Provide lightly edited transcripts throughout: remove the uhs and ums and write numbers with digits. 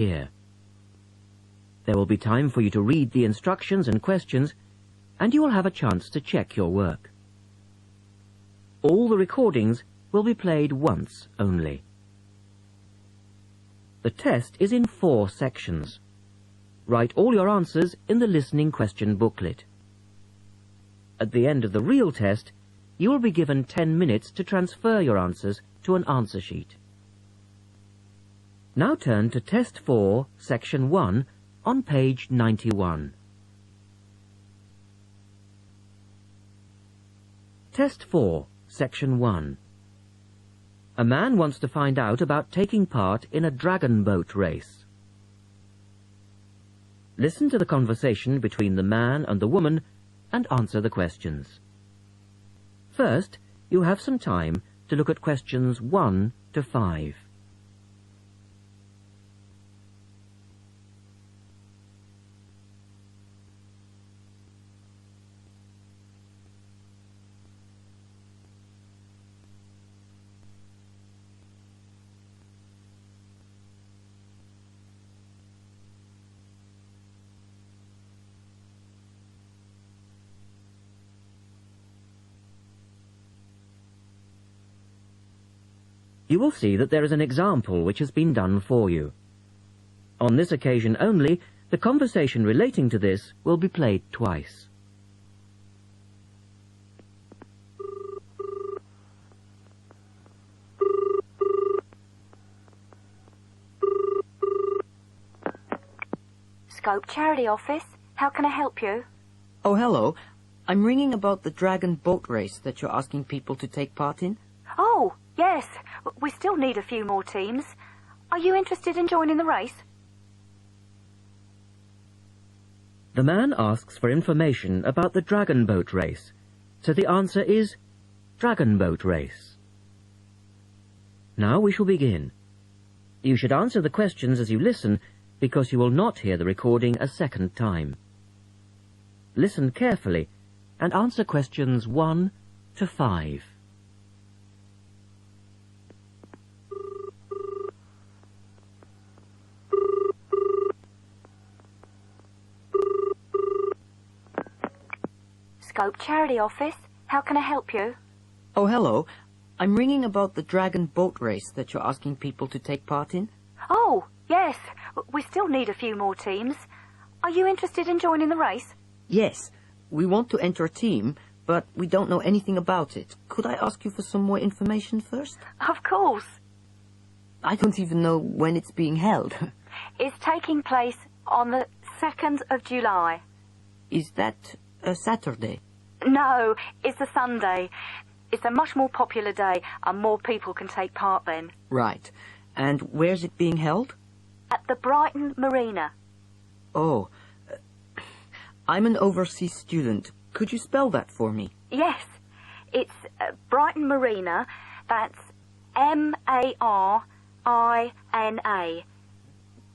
here. There will be time for you to read the instructions and questions, and you will have a chance to check your work. All the recordings will be played once only. The test is in 4 sections. Write all your answers in the listening question booklet. At the end of the real test, you will be given 10 minutes to transfer your answers to an answer sheet. Now turn to Test 4, Section 1, on page 91. Test 4, Section 1. A man wants to find out about taking part in a dragon boat race. Listen to the conversation between the man and the woman and answer the questions. First, you have some time to look at questions 1 to 5. You will see that there is an example which has been done for you. On this occasion only, the conversation relating to this will be played twice. Scope Charity Office. How can I help you? Oh, hello. I'm ringing about the Dragon Boat Race that you're asking people to take part in. Oh, yes. We still need a few more teams. Are you interested in joining the race? The man asks for information about the Dragon Boat Race, so the answer is Dragon Boat Race. Now we shall begin. You should answer the questions as you listen, because you will not hear the recording a second time. Listen carefully and answer questions 1 to 5. Scope Charity Office. How can I help you? Oh, hello. I'm ringing about the Dragon Boat Race that you're asking people to take part in. Oh, yes. We still need a few more teams. Are you interested in joining the race? Yes. We want to enter a team, but we don't know anything about it. Could I ask you for some more information first? Of course. I don't even know when it's being held. It's taking place on the 2nd of July. Is that a Saturday? No, it's a Sunday. It's a much more popular day and more people can take part then. Right. And where's it being held? At the Brighton Marina. Oh. I'm an overseas student. Could you spell that for me? Yes. It's Brighton Marina. That's Marina.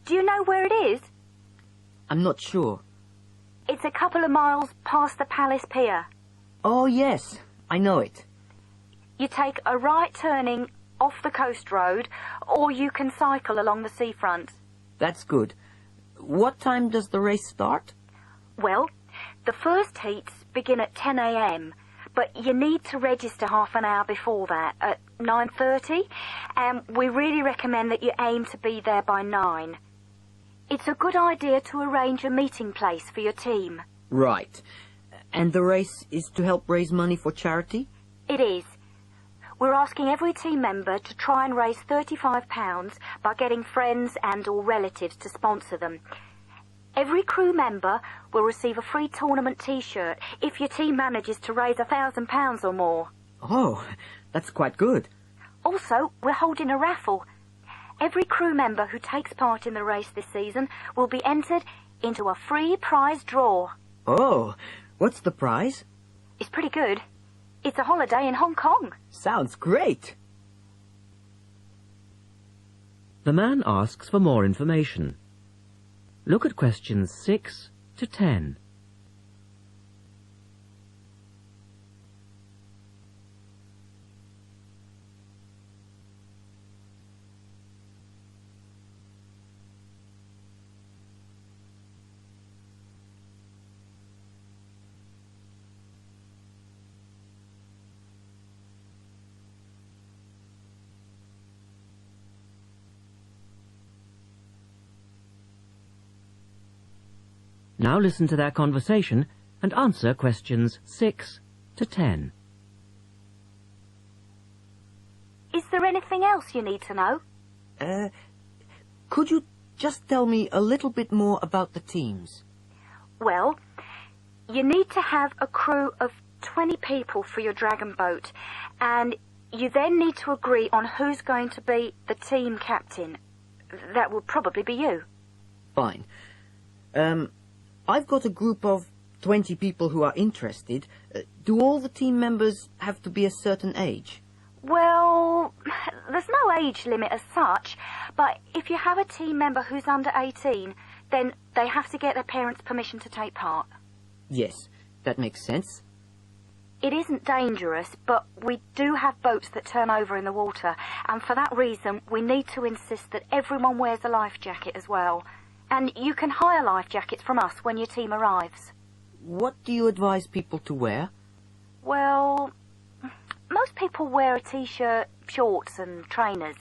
Do you know where it is? I'm not sure. It's a couple of miles past the Palace Pier. Oh, yes. I know it. You take a right turning off the coast road, or you can cycle along the seafront. That's good. What time does the race start? Well, the first heats begin at 10 a.m, but you need to register half an hour before that, at 9:30, and we really recommend that you aim to be there by 9. It's a good idea to arrange a meeting place for your team. Right. And the race is to help raise money for charity? It is. We're asking every team member to try and raise £35 by getting friends and or relatives to sponsor them. Every crew member will receive a free tournament T-shirt if your team manages to raise £1,000 or more. Oh, that's quite good. Also, we're holding a raffle. Every crew member who takes part in the race this season will be entered into a free prize draw. Oh, what's the prize? It's pretty good. It's a holiday in Hong Kong. Sounds great. The man asks for more information. Look at questions 6 to 10. Now listen to their conversation and answer questions 6 to 10. Is there anything else you need to know? Could you just tell me a little bit more about the teams? Well, you need to have a crew of 20 people for your dragon boat, and you then need to agree on who's going to be the team captain. That will probably be you. Fine. I've got a group of 20 people who are interested. Do all the team members have to be a certain age? Well, there's no age limit as such, but if you have a team member who's under 18, then they have to get their parents' permission to take part. Yes, that makes sense. It isn't dangerous, but we do have boats that turn over in the water, and for that reason we need to insist that everyone wears a life jacket as well. And you can hire life jackets from us when your team arrives. What do you advise people to wear? Well, most people wear a t-shirt, shorts and trainers.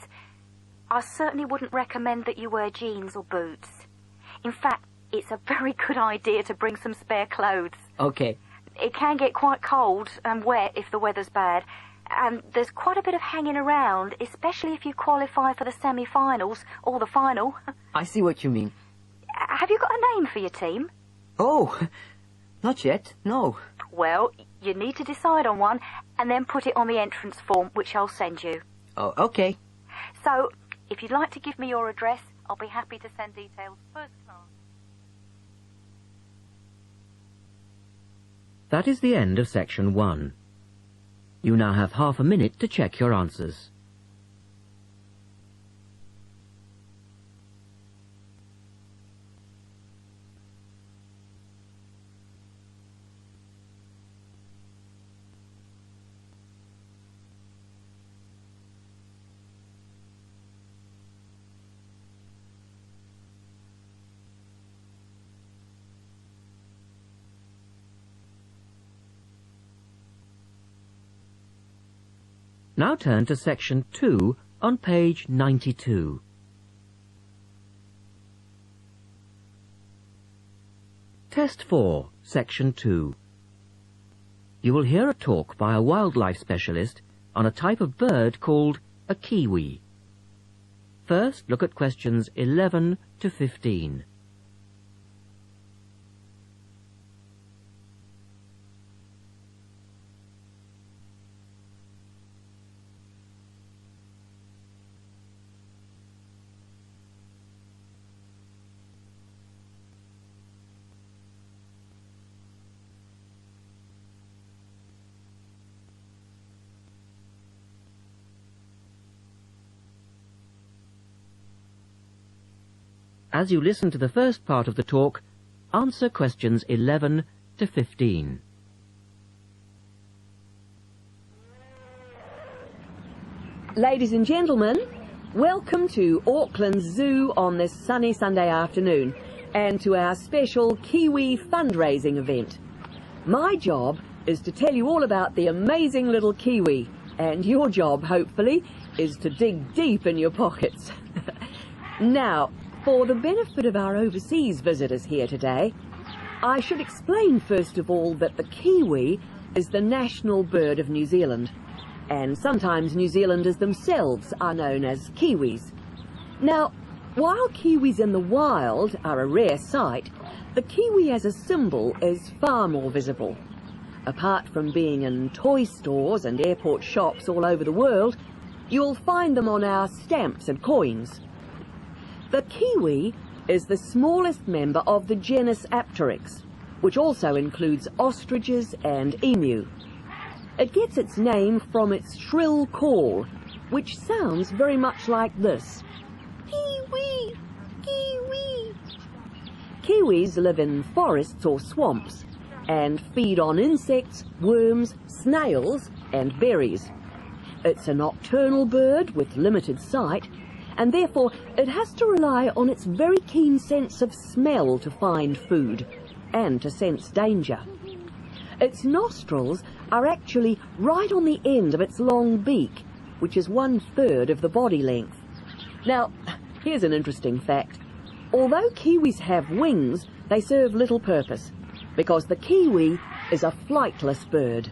I certainly wouldn't recommend that you wear jeans or boots. In fact, it's a very good idea to bring some spare clothes. Okay. It can get quite cold and wet if the weather's bad, and there's quite a bit of hanging around, especially if you qualify for the semi-finals or the final. I see what you mean. Have you got a name for your team? Oh, not yet, no. Well, you need to decide on one and then put it on the entrance form, which I'll send you. Oh, okay. So, if you'd like to give me your address, I'll be happy to send details first class. That is the end of section 1. You now have half a minute to check your answers. Now turn to section 2 on page 92. Test 4, section 2. You will hear a talk by a wildlife specialist on a type of bird called a kiwi. First, look at questions 11 to 15. As you listen to the first part of the talk, answer questions 11 to 15. Ladies and gentlemen, welcome to Auckland Zoo on this sunny Sunday afternoon and to our special Kiwi fundraising event. My job is to tell you all about the amazing little Kiwi, and your job, hopefully, is to dig deep in your pockets. Now, for the benefit of our overseas visitors here today, I should explain first of all that the kiwi is the national bird of New Zealand, and sometimes New Zealanders themselves are known as kiwis. Now, while kiwis in the wild are a rare sight, the kiwi as a symbol is far more visible. Apart from being in toy stores and airport shops all over the world, you'll find them on our stamps and coins. The kiwi is the smallest member of the genus Apteryx, which also includes ostriches and emu. It gets its name from its shrill call, which sounds very much like this. Kiwi! Kiwi! Kiwis live in forests or swamps and feed on insects, worms, snails and berries. It's a nocturnal bird with limited sight, and therefore it has to rely on its very keen sense of smell to find food and to sense danger. Its nostrils are actually right on the end of its long beak, which is 1/3 of the body length. Now, here's an interesting fact. Although kiwis have wings, they serve little purpose, because the kiwi is a flightless bird.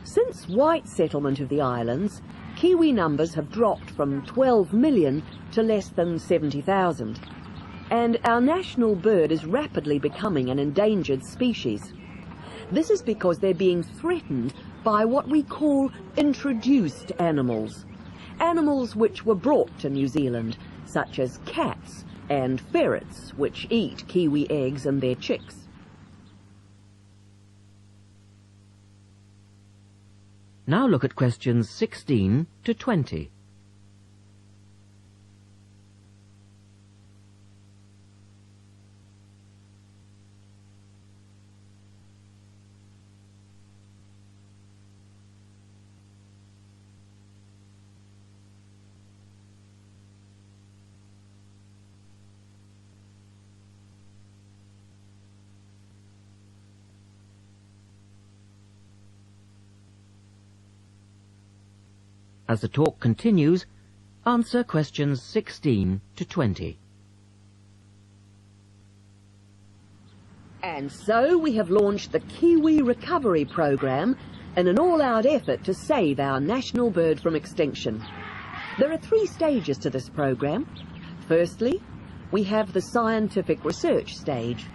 Since white settlement of the islands, kiwi numbers have dropped from 12 million to less than 70,000, and our national bird is rapidly becoming an endangered species. This is because they're being threatened by what we call introduced animals, animals which were brought to New Zealand, such as cats and ferrets, which eat kiwi eggs and their chicks. Now look at questions 16 to 20. As the talk continues, answer questions 16 to 20. And so we have launched the Kiwi Recovery Program in an all-out effort to save our national bird from extinction. There are 3 stages to this program. Firstly, we have the scientific research stage.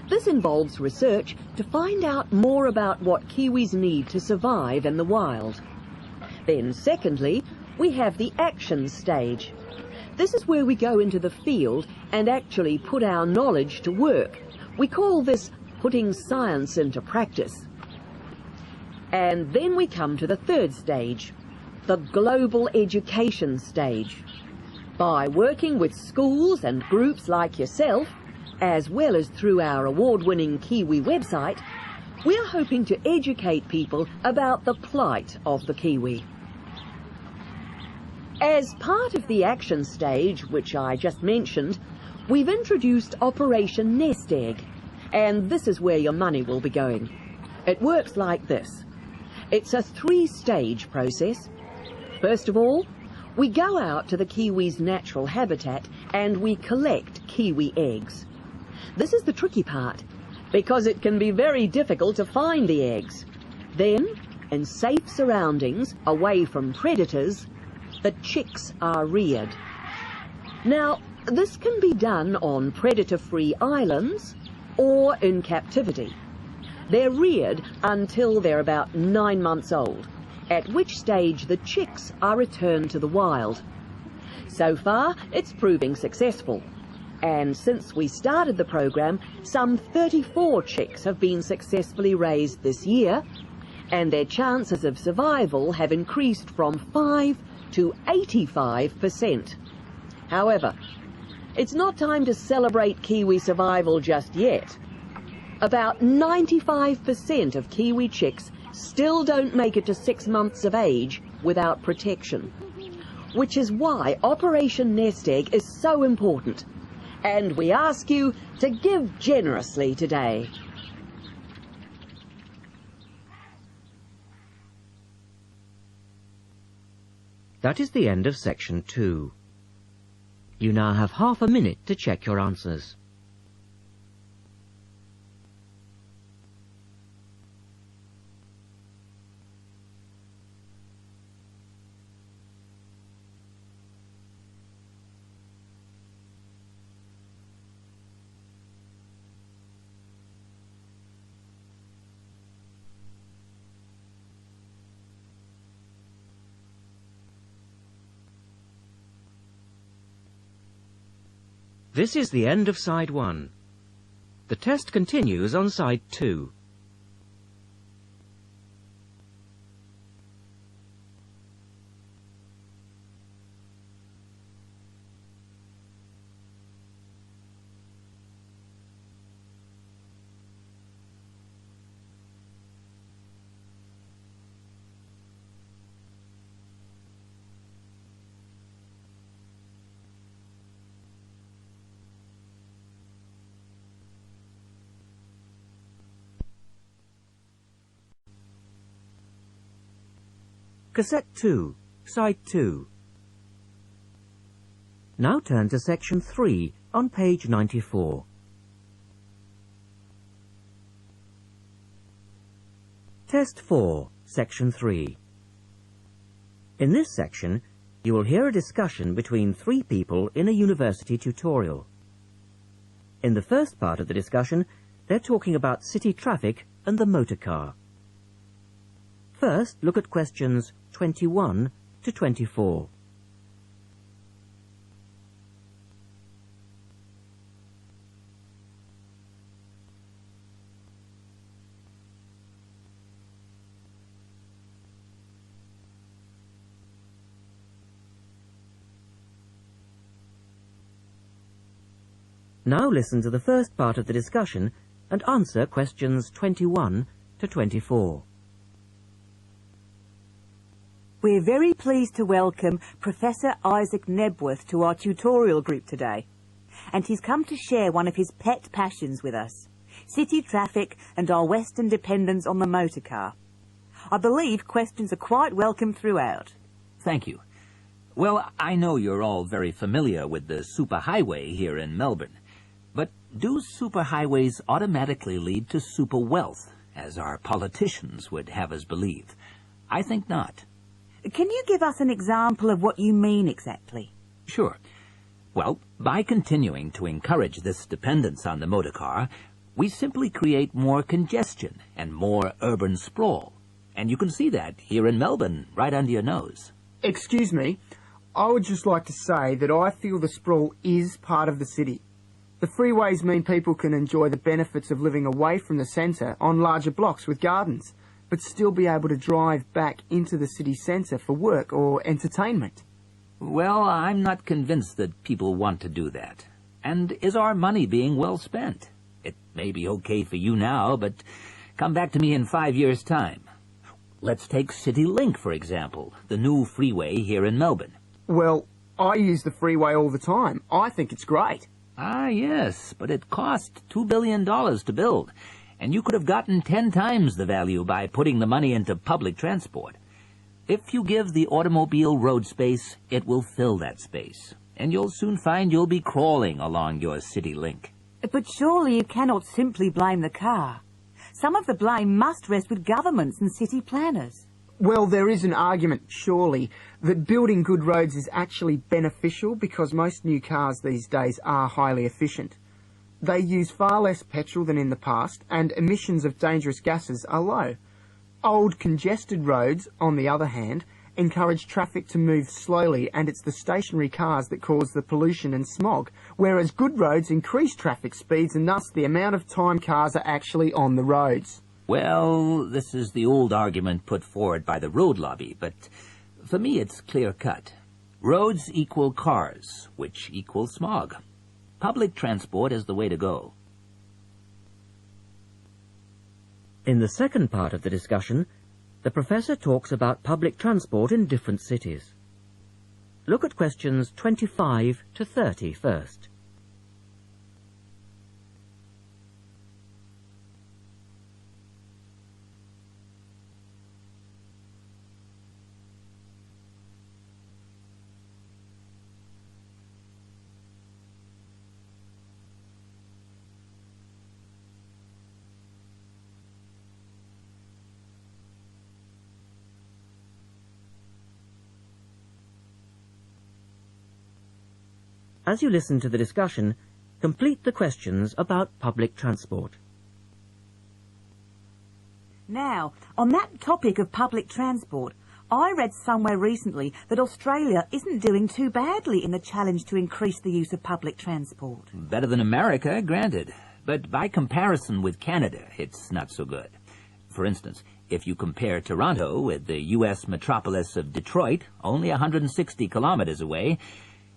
This involves research to find out more about what kiwis need to survive in the wild. Then, secondly, we have the action stage. This is where we go into the field and actually put our knowledge to work. We call this putting science into practice. And then we come to the 3rd stage, the global education stage. By working with schools and groups like yourself, as well as through our award-winning Kiwi website, we are hoping to educate people about the plight of the kiwi. As part of the action stage, which I just mentioned, we've introduced Operation Nest Egg, and this is where your money will be going. It works like this. It's a 3-stage process. First of all, we go out to the kiwi's natural habitat and we collect kiwi eggs. This is the tricky part, because it can be very difficult to find the eggs. Then, in safe surroundings, away from predators, the chicks are reared. Now, this can be done on predator-free islands or in captivity. They're reared until they're about 9 months old, at which stage the chicks are returned to the wild. So far, it's proving successful. And since we started the program, some 34 chicks have been successfully raised this year, and their chances of survival have increased from 5 to 85%. However, it's not time to celebrate kiwi survival just yet. About 95% of kiwi chicks still don't make it to 6 months of age without protection, which is why Operation Nest Egg is so important, and we ask you to give generously today. That is the end of section 2. You now have half a minute to check your answers. This is the end of side 1. The test continues on side 2. Cassette 2, side 2. Now turn to section 3 on page 94. Test 4, section 3. In this section, you will hear a discussion between 3 people in a university tutorial. In the first part of the discussion, they're talking about city traffic and the motor car. First, look at questions 21 to 24. Now listen to the first part of the discussion and answer questions 21 to 24. We're very pleased to welcome Professor Isaac Nebworth to our tutorial group today. And he's come to share one of his pet passions with us, city traffic and our Western dependence on the motor car. I believe questions are quite welcome throughout. Thank you. Well, I know you're all very familiar with the superhighway here in Melbourne. But do superhighways automatically lead to super wealth, as our politicians would have us believe? I think not. Can you give us an example of what you mean exactly? Sure. Well, by continuing to encourage this dependence on the motor car, we simply create more congestion and more urban sprawl. And you can see that here in Melbourne, right under your nose. Excuse me, I would just like to say that I feel the sprawl is part of the city. The freeways mean people can enjoy the benefits of living away from the centre on larger blocks with gardens, but still be able to drive back into the city centre for work or entertainment. Well, I'm not convinced that people want to do that. And is our money being well spent? It may be okay for you now, but come back to me in 5 years' time. Let's take CityLink, for example, the new freeway here in Melbourne. Well, I use the freeway all the time. I think it's great. Ah, yes, but it cost $2 billion to build, and you could have gotten 10 times the value by putting the money into public transport. If you give the automobile road space, it will fill that space, and you'll soon find you'll be crawling along your CityLink. But surely you cannot simply blame the car. Some of the blame must rest with governments and city planners. Well, there is an argument, surely, that building good roads is actually beneficial because most new cars these days are highly efficient. They use far less petrol than in the past, and emissions of dangerous gases are low. Old, congested roads, on the other hand, encourage traffic to move slowly, and it's the stationary cars that cause the pollution and smog, whereas good roads increase traffic speeds and thus the amount of time cars are actually on the roads. Well, this is the old argument put forward by the road lobby, but for me it's clear-cut. Roads equal cars, which equal smog. Public transport is the way to go. In the second part of the discussion, the professor talks about public transport in different cities. Look at questions 25 to 30 first. As you listen to the discussion, complete the questions about public transport. Now, on that topic of public transport, I read somewhere recently that Australia isn't doing too badly in the challenge to increase the use of public transport. Better than America, granted. But by comparison with Canada, it's not so good. For instance, if you compare Toronto with the U.S. metropolis of Detroit, only 160 kilometers away,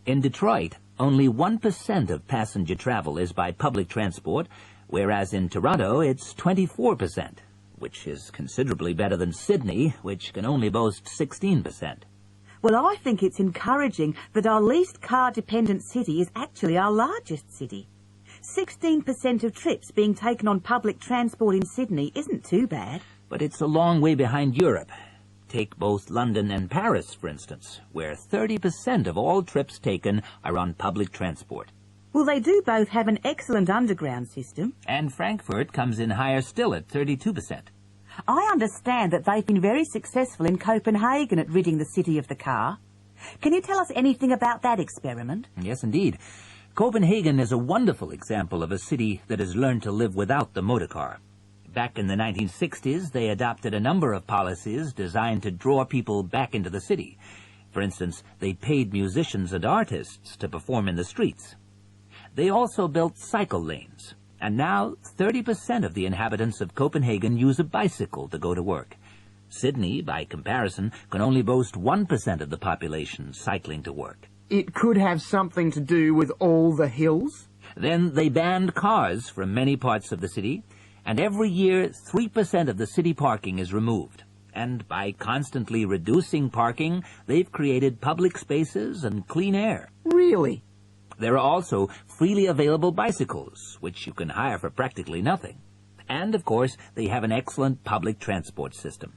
in Detroit, only 1% of passenger travel is by public transport, whereas in Toronto it's 24%, which is considerably better than Sydney, which can only boast 16%. Well, I think it's encouraging that our least car-dependent city is actually our largest city. 16% of trips being taken on public transport in Sydney isn't too bad. But it's a long way behind Europe. Take both London and Paris, for instance, where 30% of all trips taken are on public transport. Well, they do both have an excellent underground system. And Frankfurt comes in higher still at 32%. I understand that they've been very successful in Copenhagen at ridding the city of the car. Can you tell us anything about that experiment? Yes, indeed. Copenhagen is a wonderful example of a city that has learned to live without the motor car. Back in the 1960s, they adopted a number of policies designed to draw people back into the city. For instance, they paid musicians and artists to perform in the streets. They also built cycle lanes, and now 30% of the inhabitants of Copenhagen use a bicycle to go to work. Sydney, by comparison, can only boast 1% of the population cycling to work. It could have something to do with all the hills? Then they banned cars from many parts of the city, and every year 3% of the city parking is removed. And by constantly reducing parking, they've created public spaces and clean air. Really? There are also freely available bicycles, which you can hire for practically nothing. And, of course, they have an excellent public transport system.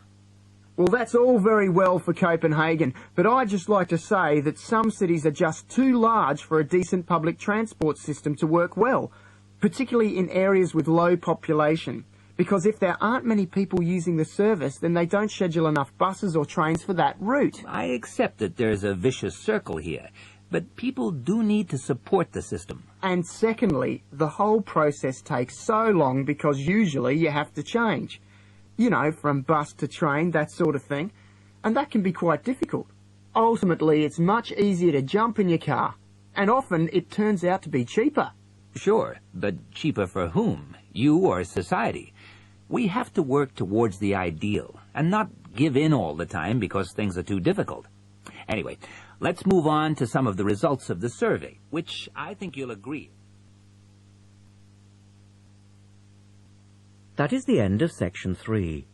Well, that's all very well for Copenhagen, but I'd just like to say that some cities are just too large for a decent public transport system to work well, particularly in areas with low population. Because if there aren't many people using the service, then they don't schedule enough buses or trains for that route. I accept that there's a vicious circle here, but people do need to support the system. And secondly, the whole process takes so long because usually you have to change. You know, from bus to train, that sort of thing. And that can be quite difficult. Ultimately, it's much easier to jump in your car. And often it turns out to be cheaper. Sure, but cheaper for whom? You or society? We have to work towards the ideal and not give in all the time because things are too difficult. Anyway, let's move on to some of the results of the survey, which I think you'll agree. That is the end of section 3.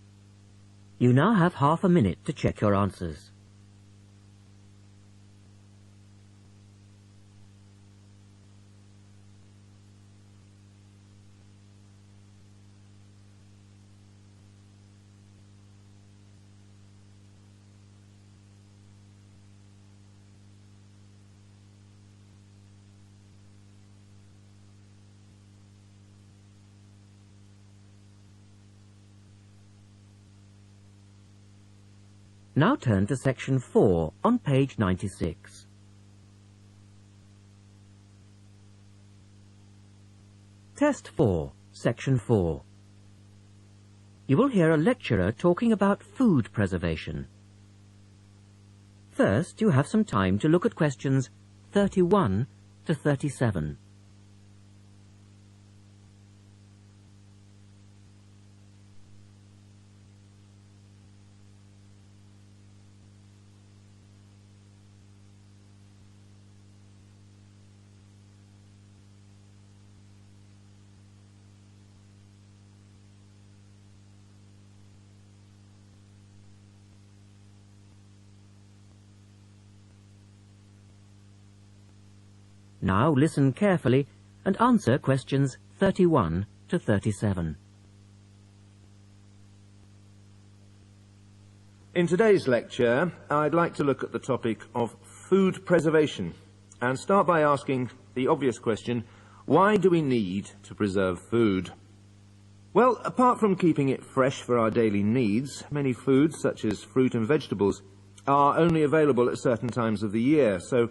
You now have half a minute to check your answers. Now turn to section 4 on page 96. Test 4, section 4. You will hear a lecturer talking about food preservation. First, you have some time to look at questions 31 to 37. Now listen carefully and answer questions 31 to 37. In today's lecture, I'd like to look at the topic of food preservation and start by asking the obvious question, why do we need to preserve food? Well, apart from keeping it fresh for our daily needs, many foods, such as fruit and vegetables, are only available at certain times of the year, so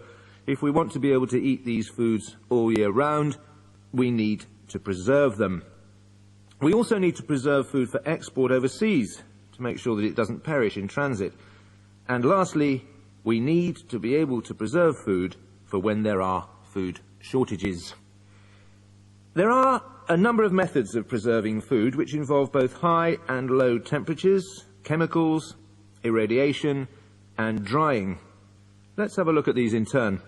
if we want to be able to eat these foods all year round, we need to preserve them. We also need to preserve food for export overseas to make sure that it doesn't perish in transit. And lastly, we need to be able to preserve food for when there are food shortages. There are a number of methods of preserving food which involve both high and low temperatures, chemicals, irradiation, and drying. Let's have a look at these in turn.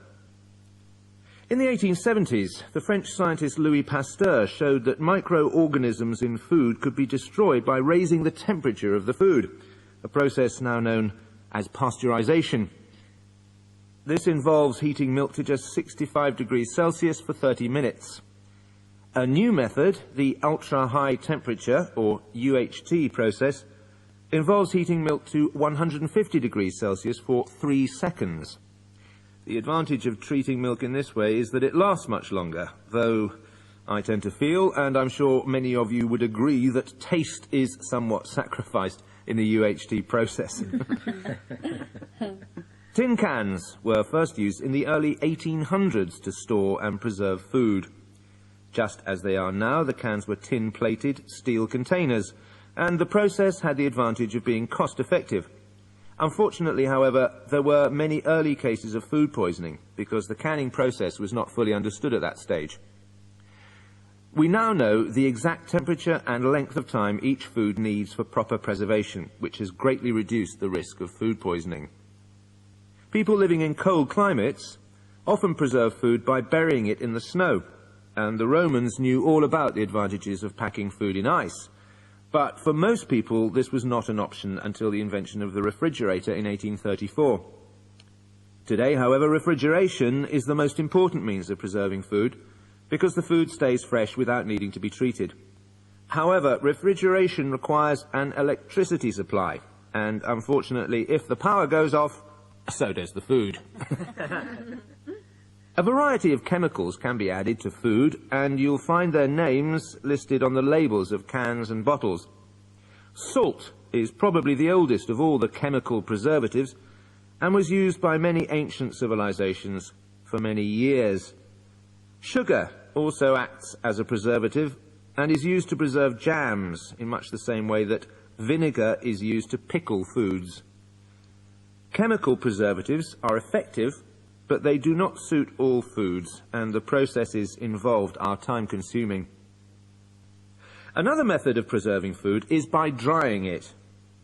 In the 1870s, the French scientist Louis Pasteur showed that microorganisms in food could be destroyed by raising the temperature of the food, a process now known as pasteurization. This involves heating milk to just 65 degrees Celsius for 30 minutes. A new method, the ultra-high temperature, or UHT process, involves heating milk to 150 degrees Celsius for 3 seconds. The advantage of treating milk in this way is that it lasts much longer, though I tend to feel, and I'm sure many of you would agree, that taste is somewhat sacrificed in the UHT process. Tin cans were first used in the early 1800s to store and preserve food. Just as they are now, the cans were tin-plated steel containers, and the process had the advantage of being cost-effective. Unfortunately, however, there were many early cases of food poisoning because the canning process was not fully understood at that stage. We now know the exact temperature and length of time each food needs for proper preservation, which has greatly reduced the risk of food poisoning. People living in cold climates often preserve food by burying it in the snow, and the Romans knew all about the advantages of packing food in ice. But for most people, this was not an option until the invention of the refrigerator in 1834. Today, however, refrigeration is the most important means of preserving food, because the food stays fresh without needing to be treated. However, refrigeration requires an electricity supply, and unfortunately, if the power goes off, so does the food. A variety of chemicals can be added to food, and you'll find their names listed on the labels of cans and bottles. Salt is probably the oldest of all the chemical preservatives, and was used by many ancient civilizations for many years. Sugar also acts as a preservative, and is used to preserve jams in much the same way that vinegar is used to pickle foods. Chemical preservatives are effective, but they do not suit all foods, and the processes involved are time-consuming. Another method of preserving food is by drying it.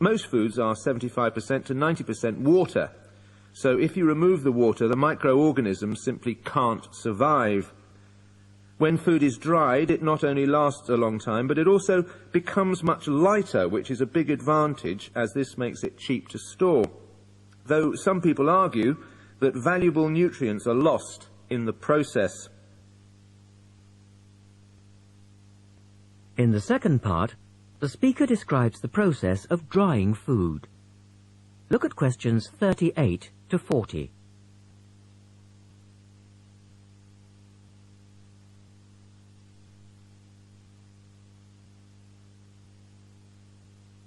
Most foods are 75% to 90% water, so if you remove the water, the microorganisms simply can't survive. When food is dried, it not only lasts a long time, but it also becomes much lighter, which is a big advantage, as this makes it cheap to store. Though some people argue that valuable nutrients are lost in the process. In the second part, the speaker describes the process of drying food. Look at questions 38 to 40.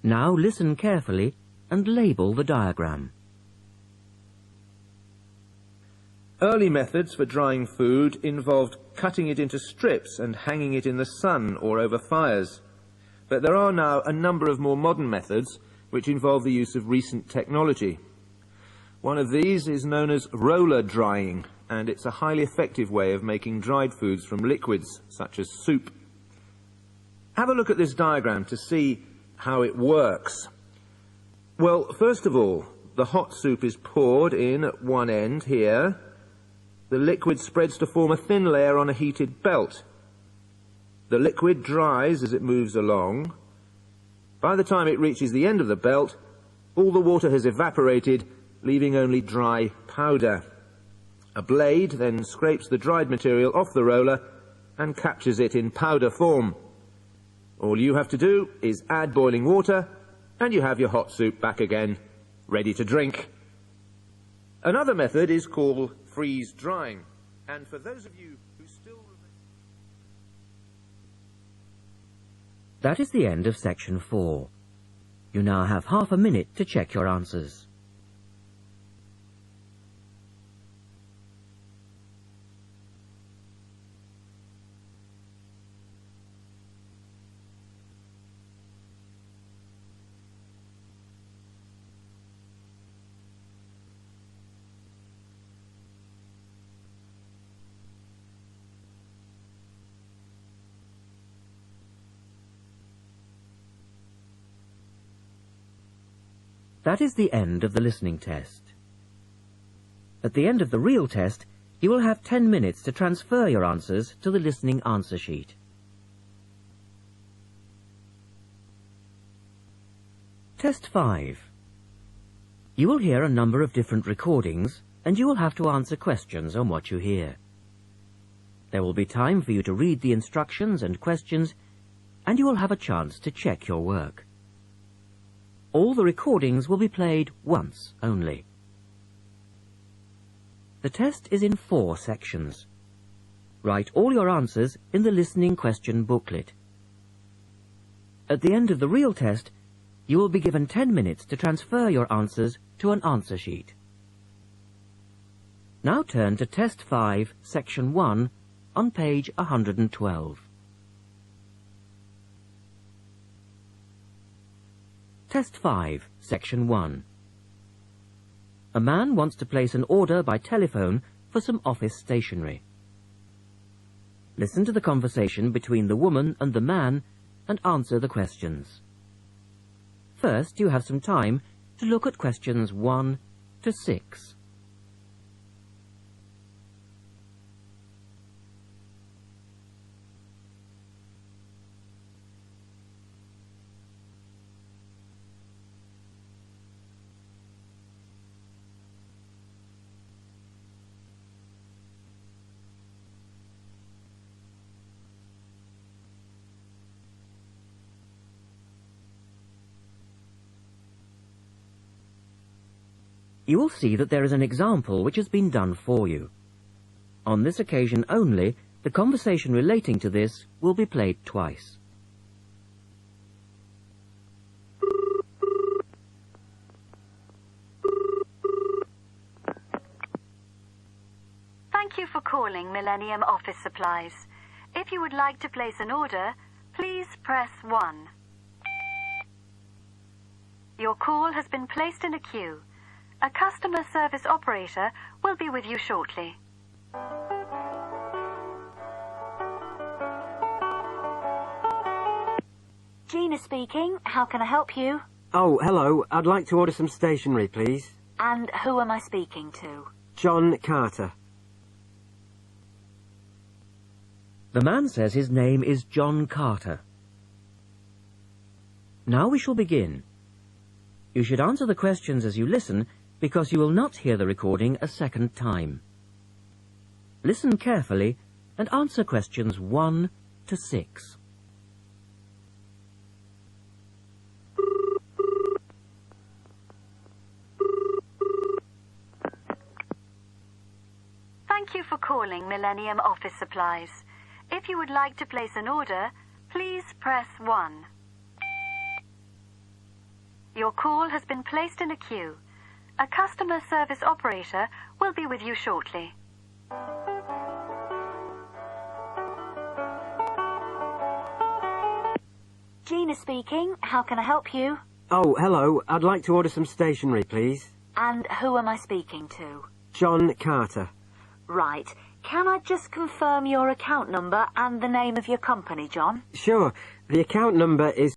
Now listen carefully and label the diagram. Early methods for drying food involved cutting it into strips and hanging it in the sun or over fires. But there are now a number of more modern methods which involve the use of recent technology. One of these is known as roller drying, and it's a highly effective way of making dried foods from liquids, such as soup. Have a look at this diagram to see how it works. Well, first of all, the hot soup is poured in at one end here. The liquid spreads to form a thin layer on a heated belt. The liquid dries as it moves along. By the time it reaches the end of the belt, all the water has evaporated, leaving only dry powder. A blade then scrapes the dried material off the roller and captures it in powder form. All you have to do is add boiling water, and you have your hot soup back again, ready to drink. Another method is called freeze drying, and for those of you who still remember... That is the end of section 4. You now have half a minute to check your answers. That is the end of the listening test. At the end of the real test, you will have 10 minutes to transfer your answers to the listening answer sheet. Test 5. You will hear a number of different recordings, and you will have to answer questions on what you hear. There will be time for you to read the instructions and questions, and you will have a chance to check your work. All the recordings will be played once only. The test is in 4 sections. Write all your answers in the listening question booklet. At the end of the real test, you will be given 10 minutes to transfer your answers to an answer sheet. Now turn to Test 5, Section 1, on page 112. Test 5, Section 1. A man wants to place an order by telephone for some office stationery. Listen to the conversation between the woman and the man and answer the questions. First, you have some time to look at questions 1 to 6. You will see that there is an example which has been done for you. On this occasion only, the conversation relating to this will be played twice. Thank you for calling Millennium Office Supplies. If you would like to place an order, please press 1. Your call has been placed in a queue. A customer service operator will be with you shortly. Gina speaking. How can I help you? Oh, hello. I'd like to order some stationery, please. And who am I speaking to? John Carter. The man says his name is John Carter. Now we shall begin. You should answer the questions as you listen, because you will not hear the recording a second time. Listen carefully and answer questions 1 to 6. Thank you for calling Millennium Office Supplies. If you would like to place an order, please press 1. Your call has been placed in a queue. A customer service operator will be with you shortly. Gina speaking. How can I help you? Oh, hello. I'd like to order some stationery, please. And who am I speaking to? John Carter. Right. Can I just confirm your account number and the name of your company, John? Sure. The account number is